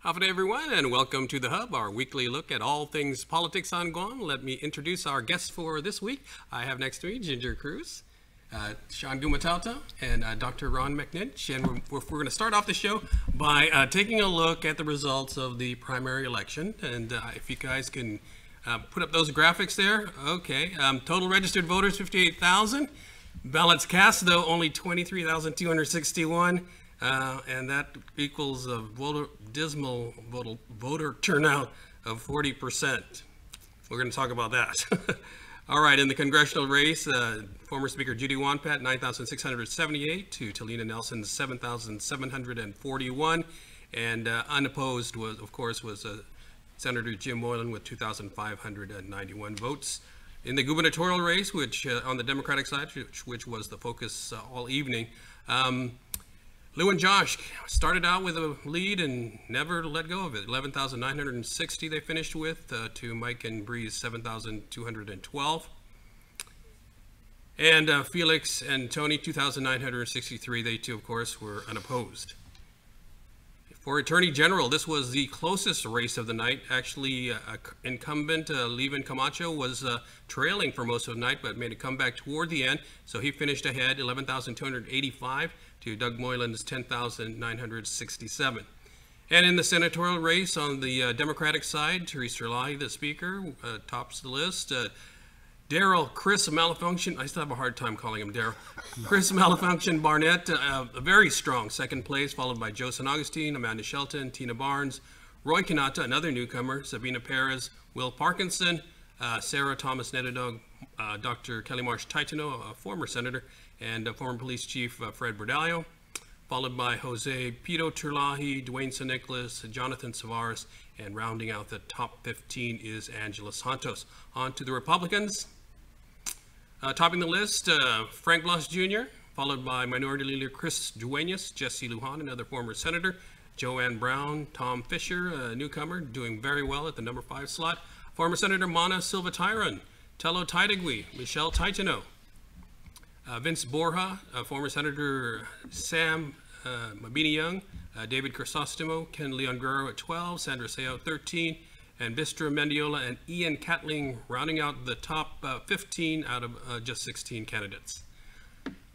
Howdy everyone, and welcome to The Hub, our weekly look at all things politics on Guam. Let me introduce our guests for this week. I have next to me Ginger Cruz, Shawn Gumataotao, and Dr. Ron McNinch. And we're going to start off the show by taking a look at the results of the primary election. And if you guys can put up those graphics there. Okay, total registered voters, 58,000. Ballots cast, though, only 23,261. And that equals a dismal voter turnout of 40%. We're going to talk about that. All right, in the congressional race, former Speaker Judy Wonpat, 9,678 to Talina Nelson's 7,741. And unopposed was, of course, Senator Jim Moylan with 2,591 votes. In the gubernatorial race, which on the Democratic side, which was the focus all evening, Lou and Josh started out with a lead and never let go of it. 11,960 they finished with to Mike and Bree's 7,212. And Felix and Tony, 2,963. They too, of course, were unopposed. For Attorney General, this was the closest race of the night. Actually, incumbent Levin Camacho was trailing for most of the night, but made a comeback toward the end. So he finished ahead, 11,285 to Doug Moylan's 10,967. And in the senatorial race on the Democratic side, Teresa Lai, the speaker, tops the list. Chris Malfunction, I still have a hard time calling him Daryl. Chris Malfunction Barnett, a very strong second place, followed by Joe San Augustine, Amanda Shelton, Tina Barnes, Roy Kanata, another newcomer, Sabina Perez, Will Parkinson, Sarah Thomas Nedadog, Dr. Kelly Marsh Titano, a former senator, and former police chief Fred Bordallo, followed by Jose Pito Turlahi, Dwayne San Nicolas, Jonathan Savares, and rounding out the top 15 is Angela Santos. On to the Republicans. Topping the list, Frank Blas Jr., followed by Minority Leader Chris Duenas, Jesse Lujan, another former senator, Joanne Brown, Tom Fisher, a newcomer, doing very well at the number 5 slot, former Senator Mana Silva Tyron, Tello Taitagui, Michelle Titano, Vince Borja, former Senator Sam Mabini Young, David Crisostomo, Ken Leon Guerrero at 12, Sandra Seo 13, and Vistra Mendiola and Ian Catling rounding out the top 15 out of just 16 candidates.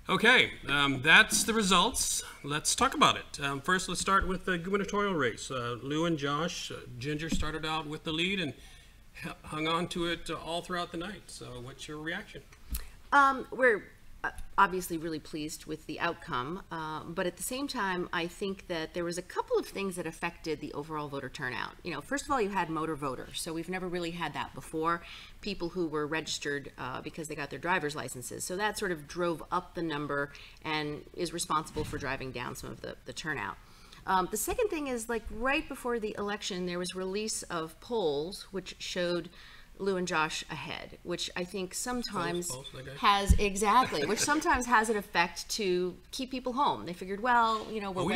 Okay, that's the results. Let's talk about it. First, let's start with the gubernatorial race. Lou and Josh, Ginger started out with the lead and hung on to it all throughout the night. So what's your reaction? We're obviously really pleased with the outcome, but at the same time, I think that there was a couple of things that affected the overall voter turnout. You know, first of all, you had motor voters, so we've never really had that before. People who were registered because they got their driver's licenses, so that sort of drove up the number and is responsible for driving down some of the turnout. The second thing is, like, right before the election, there was release of polls which showed Lou and Josh ahead, which I think sometimes which sometimes has an effect to keep people home. They figured, well, you know, we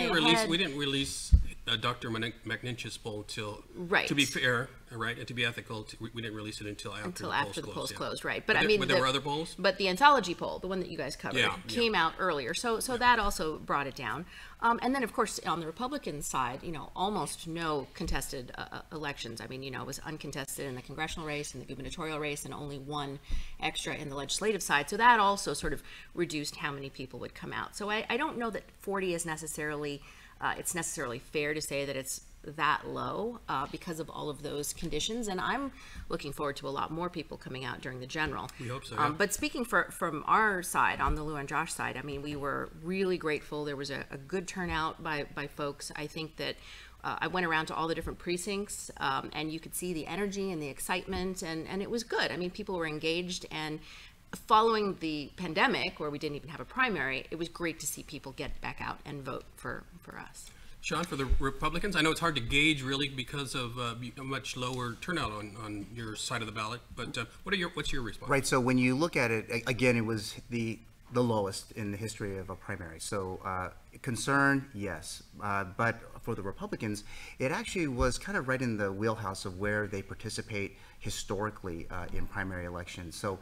didn't release Dr. McNinch's poll until, right, to be fair, right, and to be ethical, we didn't release it until after the polls closed, right? But I mean, there were other polls. But the anthology poll, the one that you guys covered, came out earlier, so that also brought it down. And then, of course, on the Republican side, you know, almost no contested elections. I mean, you know, it was uncontested in the congressional race and the gubernatorial race, and only one extra in the legislative side. So that also sort of reduced how many people would come out. So I don't know that 40 is necessarily it's necessarily fair to say that it's that low because of all of those conditions, and I'm looking forward to a lot more people coming out during the general. We hope so. Yeah. But speaking from our side, on the Lou and Josh side, I mean, we were really grateful. There was a good turnout by folks. I think that I went around to all the different precincts, and you could see the energy and the excitement, and it was good. I mean, people were engaged, and following the pandemic, where we didn't even have a primary, it was great to see people get back out and vote for us. Shawn, for the Republicans, I know it's hard to gauge really because of a much lower turnout on your side of the ballot, but what's your response? Right, so when you look at it, again, it was the lowest in the history of a primary. So concern, yes, but for the Republicans, it actually was kind of right in the wheelhouse of where they participate historically in primary elections. So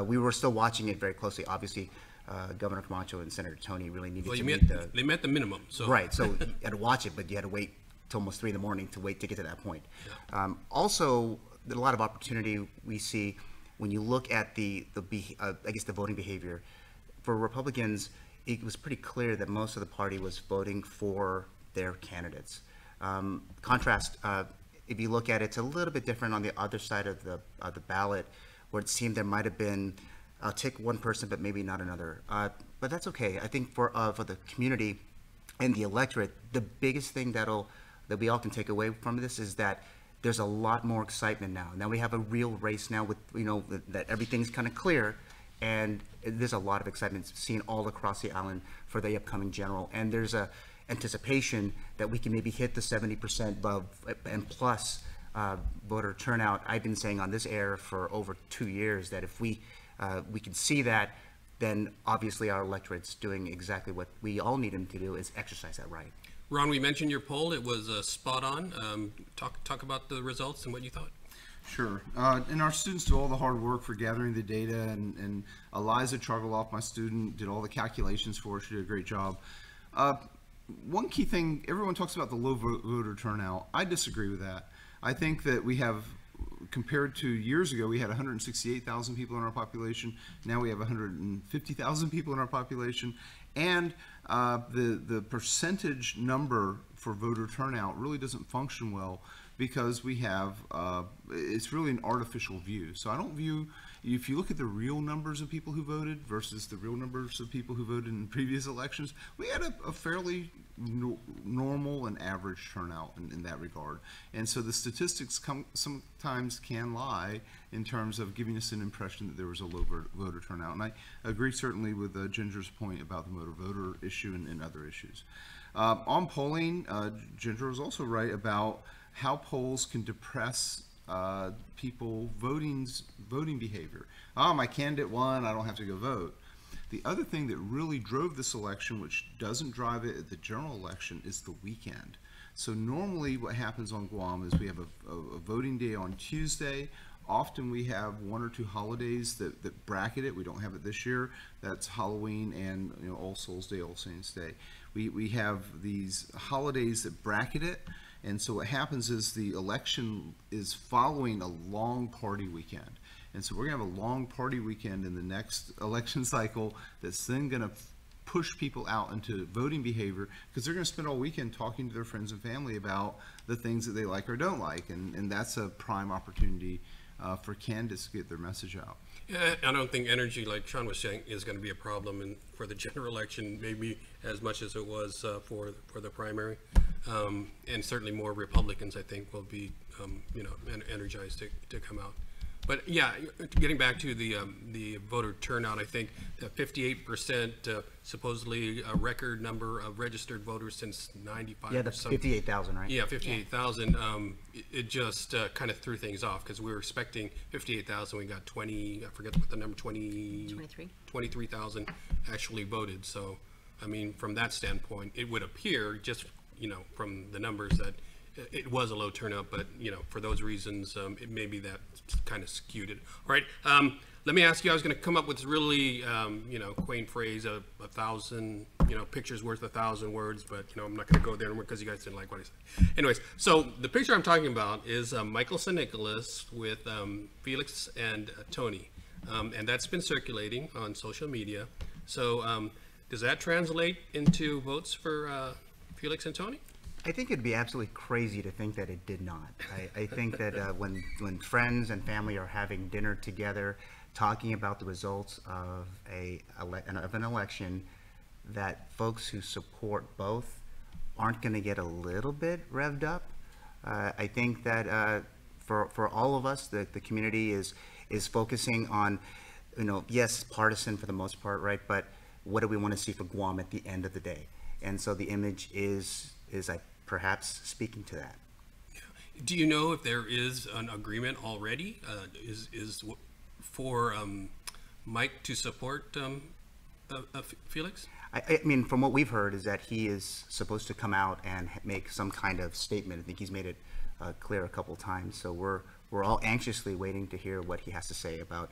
we were still watching it very closely. Obviously, Governor Camacho and Senator Tony really needed to meet they met the minimum. So. Right, so you had to watch it, but you had to wait till almost 3 in the morning to wait to get to that point. Also, there's a lot of opportunity we see when you look at the voting behavior. For Republicans, it was pretty clear that most of the party was voting for their candidates. Contrast, if you look at it, it's a little bit different on the other side of the ballot, where it seemed there might have been, I'll take one person, but maybe not another. But that's okay. I think for the community and the electorate, the biggest thing that we all can take away from this is that there's a lot more excitement now. Now we have a real race now with, that everything's kind of clear, and there's a lot of excitement seen all across the island for the upcoming general. And there's a anticipation that we can maybe hit the 70% and plus voter turnout. I've been saying on this air for over 2 years that if we can see that, then obviously our electorate's doing exactly what we all need them to do, is exercise that right. Ron, we mentioned your poll. It was spot on. Talk about the results and what you thought. Sure. And our students do all the hard work for gathering the data, and Eliza Chargaloff, my student, did all the calculations for us. She did a great job. One key thing, everyone talks about the low voter turnout. I disagree with that. I think that we have, compared to years ago, we had 168,000 people in our population. Now we have 150,000 people in our population. And the percentage number for voter turnout really doesn't function well, because we have, it's really an artificial view. So I don't view, if you look at the real numbers of people who voted versus the real numbers of people who voted in previous elections, we had a fairly normal and average turnout in that regard. And so the statistics sometimes can lie in terms of giving us an impression that there was a low voter turnout. And I agree certainly with Ginger's point about the motor voter issue and other issues. On polling, Ginger was also right about how polls can depress people voting behavior. My candidate won, I don't have to go vote. The other thing that really drove this election, which doesn't drive it at the general election, is the weekend. So normally what happens on Guam is we have a voting day on Tuesday. Often we have 1 or 2 holidays that bracket it. We don't have it this year. That's Halloween and All Souls Day, All Saints Day. We have these holidays that bracket it. And so what happens is the election is following a long party weekend. And so we're going to have a long party weekend in the next election cycle that's then going to push people out into voting behavior, because they're going to spend all weekend talking to their friends and family about the things that they like or don't like. And that's a prime opportunity for candidates to get their message out. Yeah, I don't think energy, like Shawn was saying, is going to be a problem for the general election, maybe as much as it was for the primary. And certainly more Republicans, I think, will be, energized to come out. But yeah, getting back to the voter turnout, I think that 58%, supposedly a record number of registered voters since '95. Yeah, that's 58,000, right? Yeah, 58,000. It just kind of threw things off, because we were expecting 58,000. We got 20. I forget what the number. 23,000 actually voted. So, I mean, from that standpoint, it would appear just from the numbers that it was a low turnout, but for those reasons, it may be that kind of skewed it. All right, let me ask you. I was going to come up with this really, quaint phrase: 1,000, pictures worth 1,000 words. But I'm not going to go there because you guys didn't like what I said. Anyways, so the picture I'm talking about is Michael St. Nicholas with Felix and Tony, and that's been circulating on social media. So, does that translate into votes for Felix and Tony? I think it'd be absolutely crazy to think that it did not. I think that when friends and family are having dinner together, talking about the results of an election, that folks who support both aren't going to get a little bit revved up. I think that for all of us, the community is focusing on, yes, partisan for the most part, right? But what do we want to see for Guam at the end of the day? And so the image is perhaps speaking to that. Do you know if there is an agreement already? Is for Mike to support Felix? I mean, from what we've heard is that he is supposed to come out and make some kind of statement. I think he's made it clear a couple times. So we're all anxiously waiting to hear what he has to say about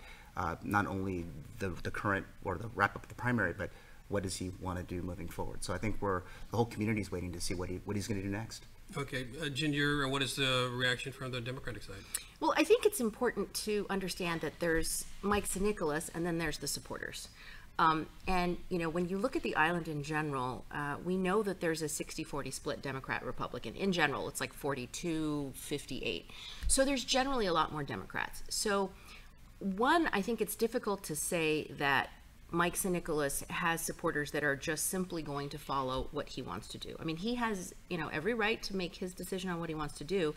not only the current or the wrap up of the primary, but what does he want to do moving forward. So I think the whole community is waiting to see what he's going to do next. Okay, Ginger, what is the reaction from the Democratic side? Well, I think it's important to understand that there's Mike Nicholas and then there's the supporters. And, you know, when you look at the island in general, we know that there's a 60-40 split Democrat-Republican. In general, it's like 42-58. So there's generally a lot more Democrats. So one, I think it's difficult to say that Mike Nicholas has supporters that are just simply going to follow what he wants to do. I mean, he has, you know, every right to make his decision on what he wants to do.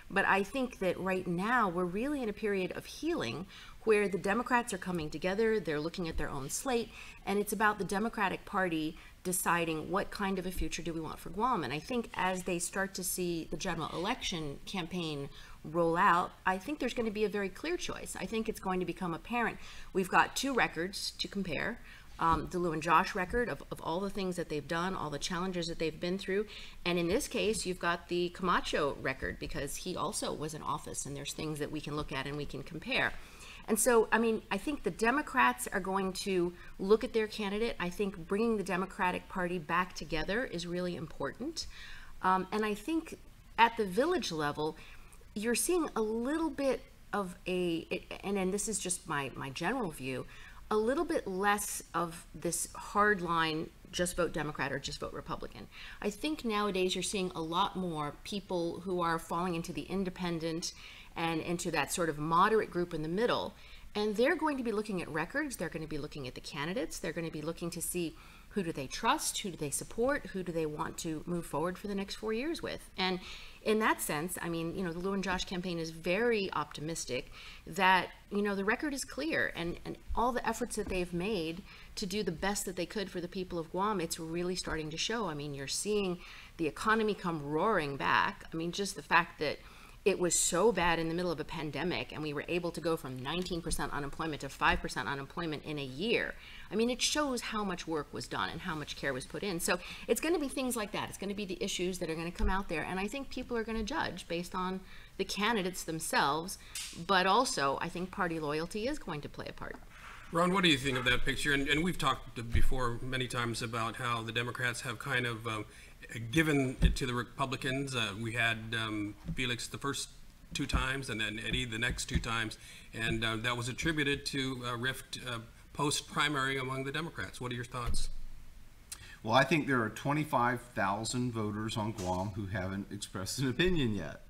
But I think that right now we're really in a period of healing where the Democrats are coming together, they're looking at their own slate, and it's about the Democratic Party deciding what kind of a future do we want for Guam. And I think as they start to see the general election campaign roll out, I think there's going to be a very clear choice. I think it's going to become apparent. We've got two records to compare. The Lou and Josh record of all the things that they've done, all the challenges that they've been through. And in this case, you've got the Camacho record because he also was in office, and there's things that we can look at and we can compare. And so, I mean, I think the Democrats are going to look at their candidate. I think bringing the Democratic Party back together is really important. And I think at the village level, you're seeing a little bit of and this is just my general view, a little bit less of this hard line, just vote Democrat or just vote Republican. I think nowadays you're seeing a lot more people who are falling into the independent and into that sort of moderate group in the middle. And they're going to be looking at records, they're going to be looking at the candidates, they're going to be looking to see who do they trust, who do they support, who do they want to move forward for the next 4 years with. And in that sense, I mean, you know, the Lou and Josh campaign is very optimistic that, you know, the record is clear, and all the efforts that they've made to do the best that they could for the people of Guam, it's really starting to show. I mean, you're seeing the economy come roaring back. I mean, just the fact that it was so bad in the middle of a pandemic and we were able to go from 19% unemployment to 5% unemployment in a year. I mean, it shows how much work was done and how much care was put in. So it's going to be things like that. It's going to be the issues that are going to come out there. And I think people are going to judge based on the candidates themselves. But also, I think party loyalty is going to play a part. Ron, what do you think of that picture? And we've talked before many times about how the Democrats have kind of given it to the Republicans. We had Felix the first 2 times and then Eddie the next 2 times. And that was attributed to a rift post-primary among the Democrats. What are your thoughts? Well, I think there are 25,000 voters on Guam who haven't expressed an opinion yet.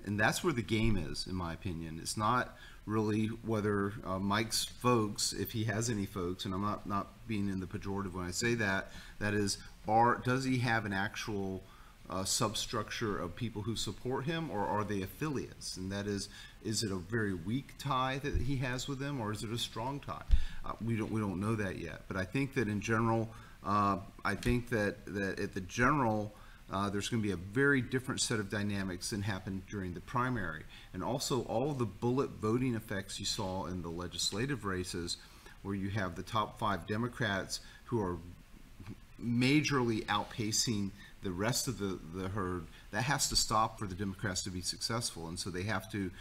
And that's where the game is, in my opinion. It's not really whether Mike's folks, if he has any folks, and I'm not being in the pejorative when I say that, that is, does he have an actual substructure of people who support him, or are they affiliates? And that is it a very weak tie that he has with them, or is it a strong tie? We don't know that yet. But I think that in general, I think that at the general, there's going to be a very different set of dynamics than happened during the primary. And also all of the bullet voting effects you saw in the legislative races, where you have the top 5 Democrats who are majorly outpacing the rest of the herd, that has to stop for the Democrats to be successful. And so they have to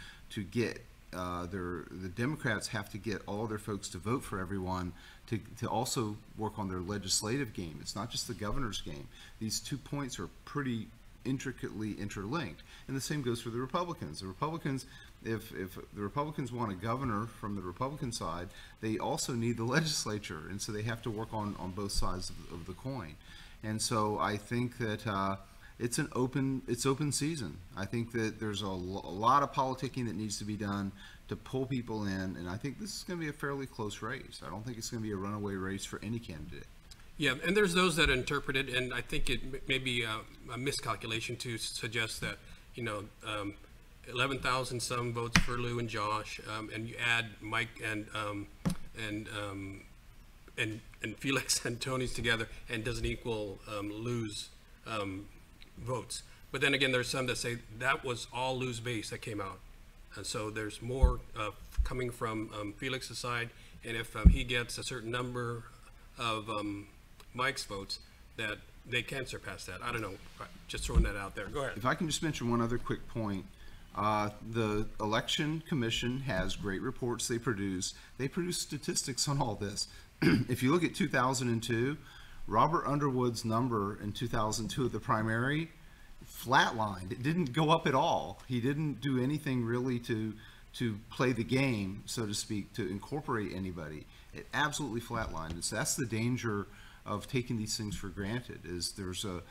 get the Democrats have to get all their folks to vote for everyone to also work on their legislative game. It's not just the governor's game. These 2 points are pretty intricately interlinked. And the same goes for the Republicans. The Republicans, if the Republicans want a governor from the Republican side, they also need the legislature. And so they have to work on both sides of the coin. And so I think that it's open season. I think that there's a lot of politicking that needs to be done to pull people in, and I think this is going to be a fairly close race. I don't think it's going to be a runaway race for any candidate. Yeah, and there's those that interpret it, and I think it may be a miscalculation to suggest that, you know, 11,000 some votes for Lou and Josh, and you add Mike and Felix and Tony's together, and doesn't equal Lou's votes. But then again, there's some that say that was all Lou's base that came out. And so there's more coming from Felix's side, and if he gets a certain number of Mike's votes, that they can surpass that. I don't know, just throwing that out there. Go ahead. If I can just mention one other quick point. The Election Commission has great reports they produce. They produce statistics on all this. If you look at 2002, Robert Underwood's number in 2002 at the primary flatlined. It didn't go up at all. He didn't do anything really to play the game, so to speak, to incorporate anybody. It absolutely flatlined. And so that's the danger of taking these things for granted, is there's a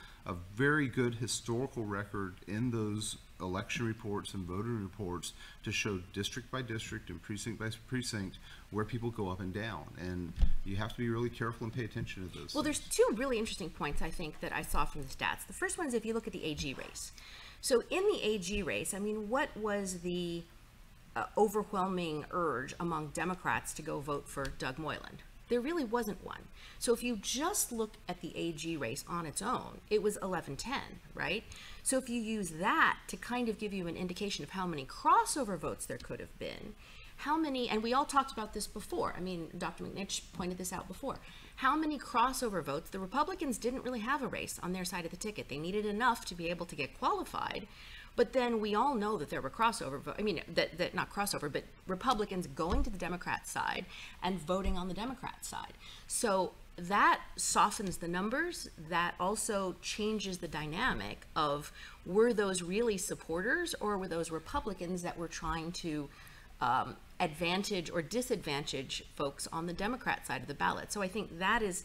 very good historical record in those election reports and voting reports to show district by district and precinct by precinct where people go up and down. And you have to be really careful and pay attention to those Well, things. there's two really interesting points, I think, that I saw from the stats. The first one is if you look at the AG race. So in the AG race, I mean, what was the overwhelming urge among Democrats to go vote for Doug Moylan? There really wasn't one. So if you just look at the AG race on its own, it was 11-10, right? So if you use that to kind of give you an indication of how many crossover votes there could have been, how many, and we all talked about this before, I mean, Dr. McNinch pointed this out before, how many crossover votes? The Republicans didn't really have a race on their side of the ticket. They needed enough to be able to get qualified. But then we all know that there were crossover, that not crossover, but Republicans going to the Democrat side and voting on the Democrat side. So that softens the numbers. That also changes the dynamic of, were those really supporters, or were those Republicans that were trying to advantage or disadvantage folks on the Democrat side of the ballot? So I think that is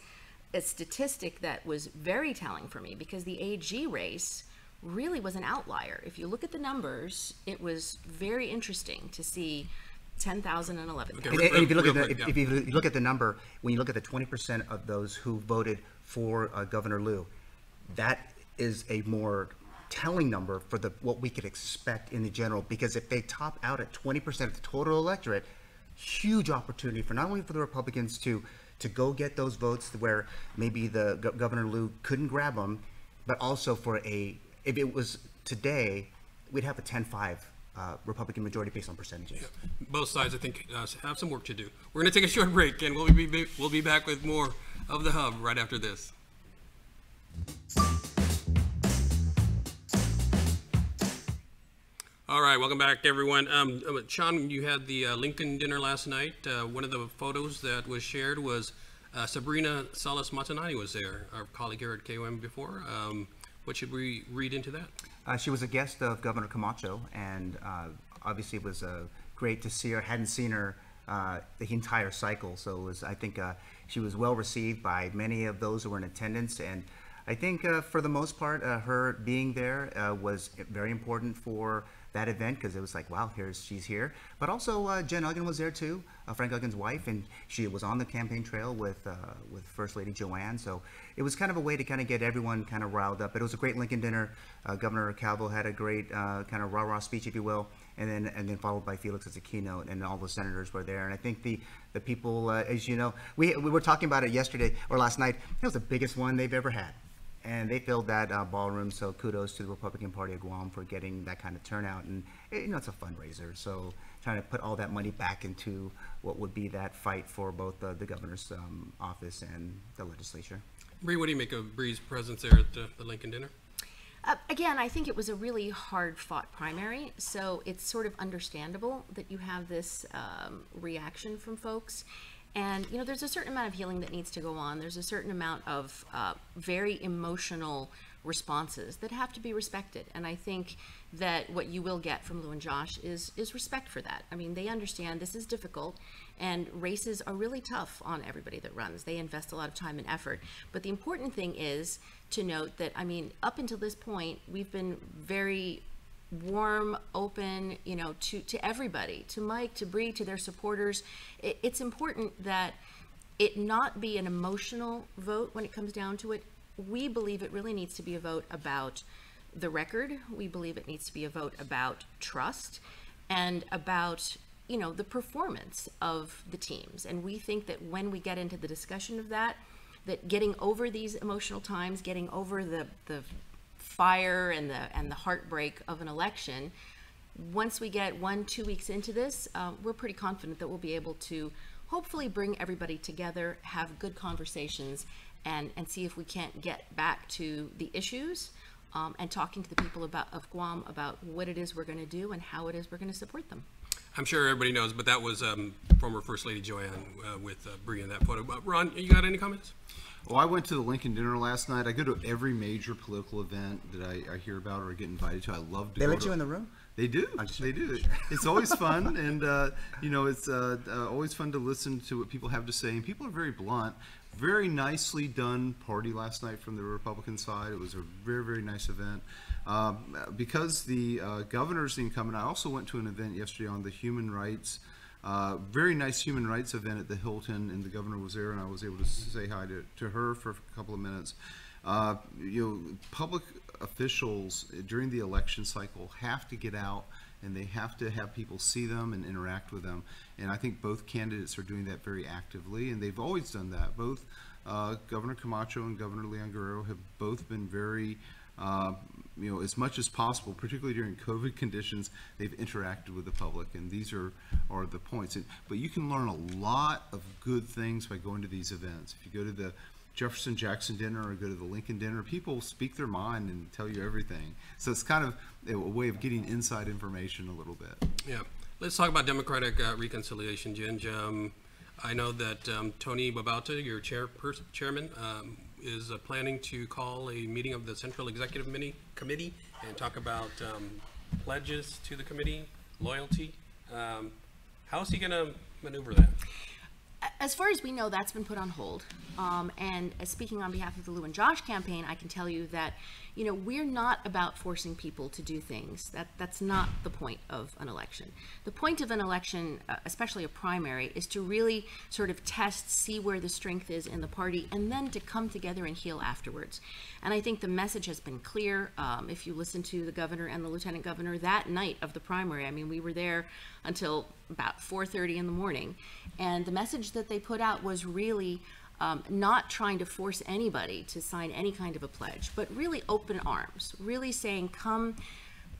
a statistic that was very telling for me, because the AG race really was an outlier. If you look at the numbers, it was very interesting to see 10,000 and 11,000. And if you look at if you look at the number, when you look at the 20% of those who voted for Governor Liu, that is a more telling number for what we could expect in the general. Because if they top out at 20% of the total electorate, huge opportunity for not only for the Republicans to go get those votes where maybe the Governor Liu couldn't grab them, but also for if it was today, we'd have a 10-5 Republican majority based on percentages. Yeah. Both sides, I think, have some work to do. We're going to take a short break, and we'll be back with more of The Hub right after this. All right, welcome back, everyone. Shawn, you had the Lincoln dinner last night. One of the photos that was shared was Sabrina Salas-Matanani was there, our colleague here at KOM before. What should we read into that? She was a guest of Governor Camacho, and obviously it was great to see her. Hadn't seen her the entire cycle, so it was, I think she was well received by many of those who were in attendance. And I think for the most part, her being there was very important for that event, because it was like, wow, she's here. But also Jen Uggan was there too, Frank Uggan's wife, and she was on the campaign trail with First Lady Joanne. So it was kind of a way to kind of get everyone kind of riled up. But it was a great Lincoln dinner. Governor Calvo had a great kind of rah-rah speech, if you will, and then followed by Felix as a keynote, and all the senators were there. And I think the people, as you know, we were talking about it yesterday or last night. It was the biggest one they've ever had. And they filled that ballroom, so kudos to the Republican Party of Guam for getting that kind of turnout. And it's a fundraiser, so trying to put all that money back into what would be that fight for both the governor's office and the legislature. Bree, what do you make of Bree's presence there at the Lincoln dinner? Again, I think it was a really hard-fought primary, so it's sort of understandable that you have this reaction from folks. And, there's a certain amount of healing that needs to go on. There's a certain amount of very emotional responses that have to be respected. And I think that what you will get from Lou and Josh is respect for that. I mean, they understand this is difficult, and races are really tough on everybody that runs. They invest a lot of time and effort. But the important thing is to note that, I mean, up until this point, we've been very warm, open, to everybody, to Mike, to Bree, to their supporters. It's important that it not be an emotional vote when it comes down to it. We believe it really needs to be a vote about the record. We believe it needs to be a vote about trust and about, the performance of the teams. And we think that when we get into the discussion of that getting over these emotional times, getting over the fire and the heartbreak of an election, once we get 1-2 weeks into this, we're pretty confident that we'll be able to hopefully bring everybody together, have good conversations, and see if we can't get back to the issues and talking to the people of Guam about what it is we're going to do and how it is we're going to support them. I'm sure everybody knows, but that was former First Lady Joanne with Bree in that photo. Ron, you got any comments? Oh, I went to the Lincoln dinner last night. I go to every major political event that I hear about or get invited to. I love to They go let to. you in the room? They do. They do. It's always fun, and it's always fun to listen to what people have to say. And people are very blunt. Very nicely done party last night from the Republican side. It was a very, very nice event. Because the governor's the incumbent, I also went to an event yesterday on the human rights. Very nice human rights event at the Hilton, and the governor was there, and I was able to say hi to her for a couple of minutes. Public officials during the election cycle have to get out, and they have to have people see them and interact with them. And I think both candidates are doing that very actively, and they've always done that. Both Governor Camacho and Governor Leon Guerrero have both been very, as much as possible, particularly during COVID conditions, they've interacted with the public, and these are the points. But you can learn a lot of good things by going to these events. If you go to the Jefferson Jackson dinner or go to the Lincoln dinner, people speak their mind and tell you everything. So it's kind of a way of getting inside information a little bit. Yeah. Let's talk about Democratic reconciliation, Ginge. I know that Tony Gumataotao, your chairman, is planning to call a meeting of the Central Executive Committee and talk about pledges to the committee, loyalty. How is he going to maneuver that? As far as we know, that's been put on hold. And speaking on behalf of the Lou and Josh campaign, I can tell you that, we're not about forcing people to do things. That's not the point of an election. The point of an election, especially a primary, is to really sort of test, see where the strength is in the party, and then to come together and heal afterwards. And I think the message has been clear. If you listen to the governor and the lieutenant governor that night of the primary, I mean, we were there until about 4:30 in the morning. And the message that they put out was really not trying to force anybody to sign any kind of a pledge, but really open arms, really saying, come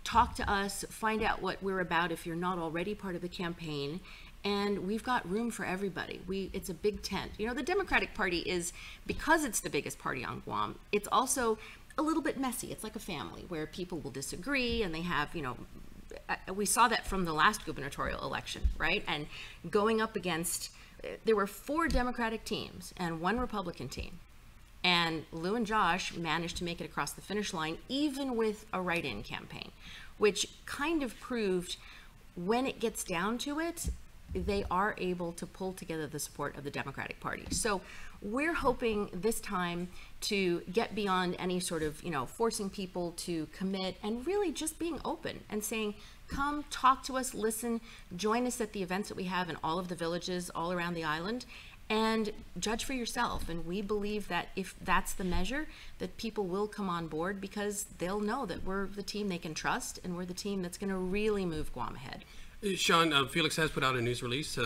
talk to us, find out what we're about if you're not already part of the campaign. And we've got room for everybody. It's a big tent. The Democratic Party is, because it's the biggest party on Guam, it's also a little bit messy. It's like a family where people will disagree, and they have, we saw that from the last gubernatorial election, right? And going up against, there were 4 Democratic teams and 1 Republican team. And Lou and Josh managed to make it across the finish line, even with a write-in campaign, which kind of proved when it gets down to it, they are able to pull together the support of the Democratic Party. So we're hoping this time to get beyond any sort of, forcing people to commit, and really just being open and saying, come talk to us, listen, join us at the events that we have in all of the villages all around the island, and judge for yourself. And we believe that if that's the measure, that people will come on board, because they'll know that we're the team they can trust, and we're the team that's going to really move Guam ahead. Shawn, Felix has put out a news release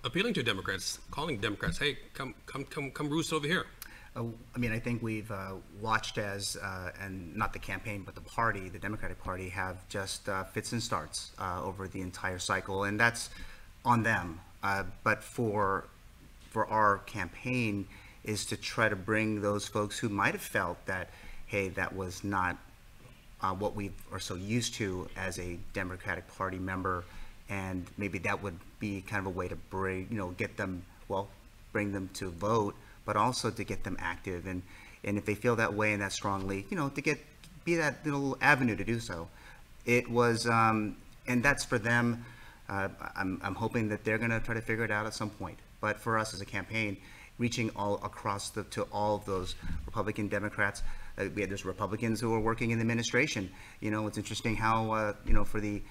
appealing to Democrats, calling Democrats, hey, come roost over here. I think we've watched as, and not the campaign, but the party, the Democratic Party, have just fits and starts over the entire cycle, and that's on them. But for our campaign is to try to bring those folks who might have felt that, hey, that was not what we are so used to as a Democratic Party member, and maybe that would be kind of a way to bring, get them, bring them to vote, but also to get them active, and if they feel that way and that strongly, to be that little avenue to do so. It was, and that's for them. I'm hoping that they're going to try to figure it out at some point. But for us as a campaign, reaching all across to all of those Republican Democrats, there's Republicans who are working in the administration. It's interesting how for the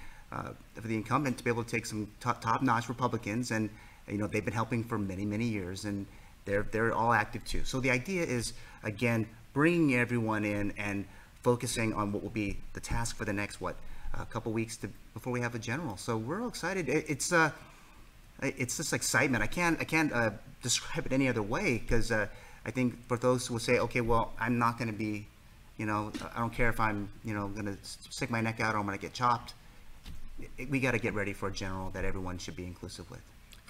incumbent to be able to take some top-notch Republicans, and they've been helping for many years, and they're all active too. So the idea is, again, bringing everyone in and focusing on what will be the task for the next a couple weeks before we have a general. So we're all excited. It's this excitement. I can't describe it any other way, because I think for those who will say, okay, well, I'm not going to be, I don't care if I'm, going to stick my neck out or I'm going to get chopped. We got to get ready for a general that everyone should be inclusive with.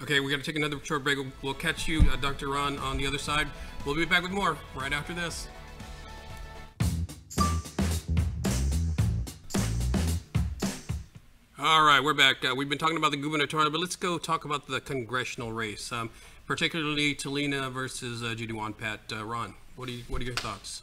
Okay, we got to take another short break. We'll catch you, Dr. Ron, on the other side. We'll be back with more right after this. All right, we're back. We've been talking about the gubernatorial, but let's go talk about the congressional race. particularly Talina versus Judy Wonpat. Ron, what are your thoughts?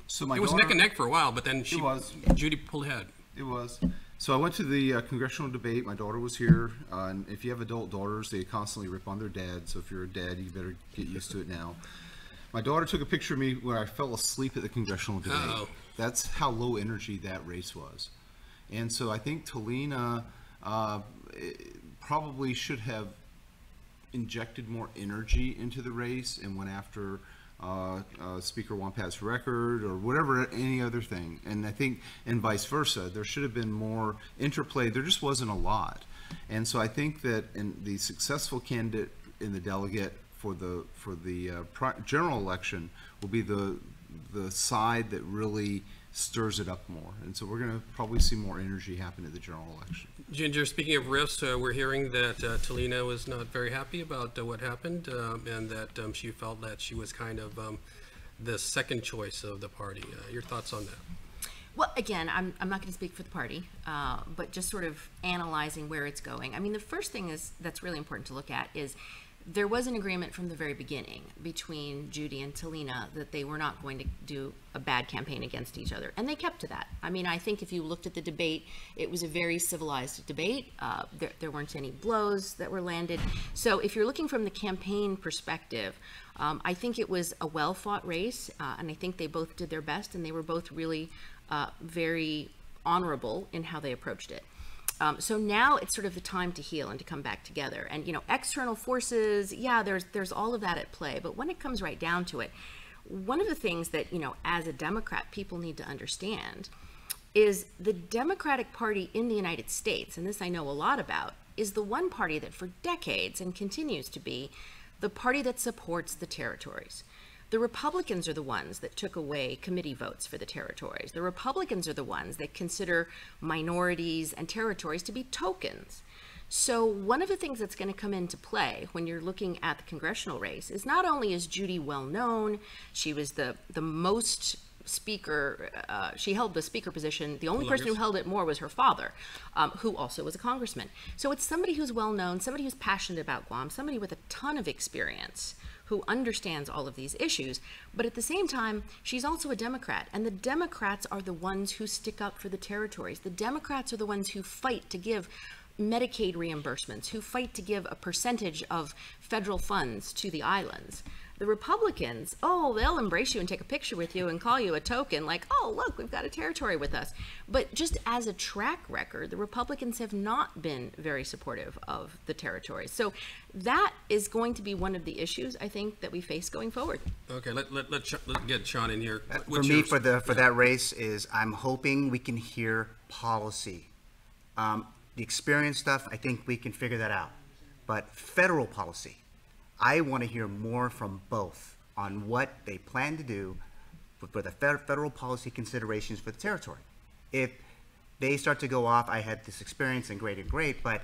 So my It was daughter, neck and neck for a while, but then Judy pulled ahead. It was. So I went to the congressional debate. My daughter was here. And if you have adult daughters, they constantly rip on their dad. So if you're a dad, you better get used to it now. My daughter took a picture of me where I fell asleep at the congressional debate. Uh-oh. That's how low energy that race was. And so I think Talina probably should have injected more energy into the race and went after Speaker Wampat's record or whatever, any other thing. And I think, and vice versa, there should have been more interplay. There just wasn't a lot. And so I think that the successful candidate in the delegate for the general election will be the side that really stirs it up more. And so we're going to probably see more energy happen at the general election. Ginger, speaking of rifts, we're hearing that Talina was not very happy about what happened, and that she felt that she was kind of the second choice of the party. Your thoughts on that? Well, again, I'm not going to speak for the party, but just sort of analyzing where it's going. I mean, the first thing that's really important to look at is there was an agreement from the very beginning between Judy and Talina that they were not going to do a bad campaign against each other, and they kept to that. I mean, I think if you looked at the debate, it was a very civilized debate. There weren't any blows that were landed. So if you're looking from the campaign perspective, I think it was a well-fought race, and I think they both did their best, and they were both really very honorable in how they approached it. So now it's sort of the time to heal and to come back together. And, you know, external forces, yeah, there's all of that at play. But when it comes right down to it, one of the things that, you know, as a Democrat, people need to understand is the Democratic Party in the United States, and this I know a lot about, is the one party that for decades and continues to be the party that supports the territories. The Republicans are the ones that took away committee votes for the territories. The Republicans are the ones that consider minorities and territories to be tokens. So one of the things that's going to come into play when you're looking at the congressional race is not only is Judy well known, she was the most speaker, she held the speaker position. The only person who held it more was her father, who also was a congressman. So it's somebody who's well known, somebody who's passionate about Guam, somebody with a ton of experience, who understands all of these issues. But at the same time, she's also a Democrat, and the Democrats are the ones who stick up for the territories. The Democrats are the ones who fight to give Medicaid reimbursements, who fight to give a percentage of federal funds to the islands. The Republicans, oh, they'll embrace you and take a picture with you and call you a token, like, oh, look, we've got a territory with us. But just as a track record, the Republicans have not been very supportive of the territories. So that is going to be one of the issues, I think, that we face going forward. Okay, let's get Shawn in here. For me, for that race is I'm hoping we can hear policy. The experience stuff, I think we can figure that out. But federal policy, I want to hear more from both on what they plan to do for the federal policy considerations for the territory. If they start to go off, I had this experience and great, but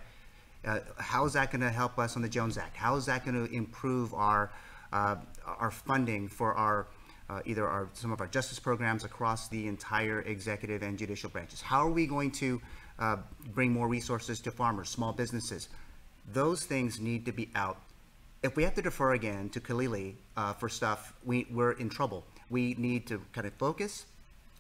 how is that going to help us on the Jones Act? How is that going to improve our funding for our either some of our justice programs across the entire executive and judicial branches? How are we going to bring more resources to farmers, small businesses? Those things need to be out. If we have to defer again to Kalili for stuff, we're in trouble. We need to kind of focus.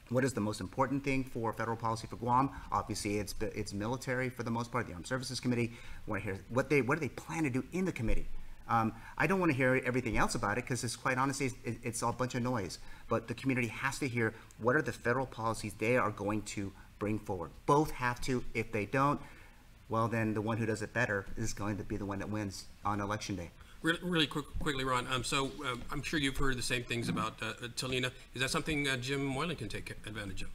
What is the most important thing for federal policy for Guam? Obviously, it's military for the most part. The Armed Services Committee. I want to hear what do they plan to do in the committee. I don't want to hear everything else about it because it's quite honestly, it's all a bunch of noise. But the community has to hear what are the federal policies they are going to bring forward. Both have to. If they don't, well, then the one who does it better is going to be the one that wins on Election Day. Really quickly, Ron. I'm sure you've heard the same things about Talina. Is that something Jim Moylan can take advantage of?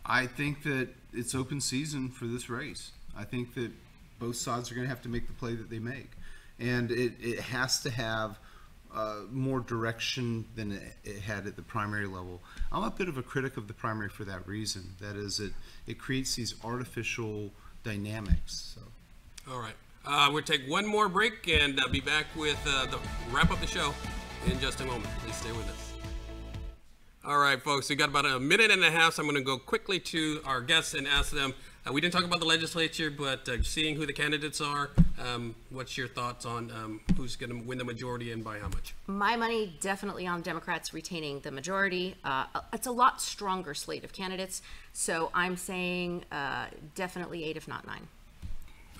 I think that it's open season for this race. I think that both sides are going to have to make the play that they make. And it has to have more direction than it had at the primary level. I'm a bit of a critic of the primary for that reason. That is, it creates these artificial dynamics. So. All right. We'll take one more break and be back with wrap up the show in just a moment. Please stay with us. All right, folks, we got about a minute and a half, so I'm going to go quickly to our guests and ask them. We didn't talk about the legislature, but seeing who the candidates are, what's your thoughts on who's going to win the majority and by how much? My money definitely on Democrats retaining the majority. It's a lot stronger slate of candidates, so I'm saying definitely 8, if not 9.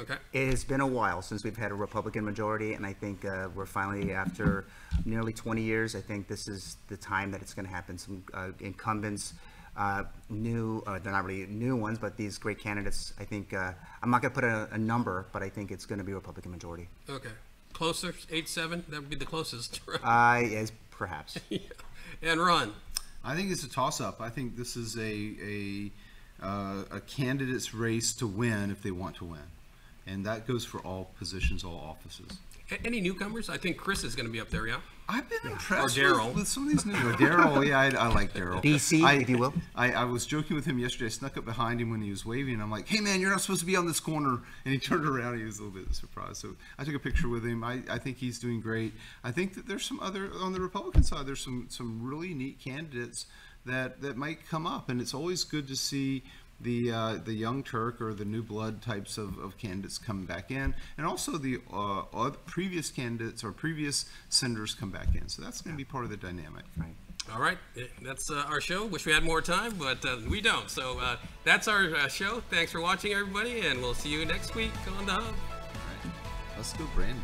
Okay. It has been a while since we've had a Republican majority, and I think we're finally, after nearly 20 years, I think this is the time that it's going to happen. Some incumbents, they're not really new ones, but these great candidates, I think, I'm not going to put a number, but I think it's going to be a Republican majority. Okay. Closer, 8-7, that would be the closest. Yes, perhaps. Yeah. And Ron? I think it's a toss-up. I think this is a candidate's race to win if they want to win. And that goes for all positions, all offices. Any newcomers? I think Chris is going to be up there, yeah? I've been impressed Or Daryl. with some of these new Daryl, yeah, I like Daryl. DC, if you will. I was joking with him yesterday. I snuck up behind him when he was waving. I'm like, hey, man, you're not supposed to be on this corner. And he turned around. He was a little bit surprised. So I took a picture with him. I think he's doing great. I think that there's some other, on the Republican side, there's some really neat candidates that might come up. And it's always good to see the young Turk or the new blood types of candidates come back in, and also the previous candidates or previous senators come back in. So that's going to be part of the dynamic. Right. All right, that's our show. Wish we had more time, but we don't. So that's our show. Thanks for watching, everybody, and we'll see you next week on The Hub. All right. Let's go, Brandon.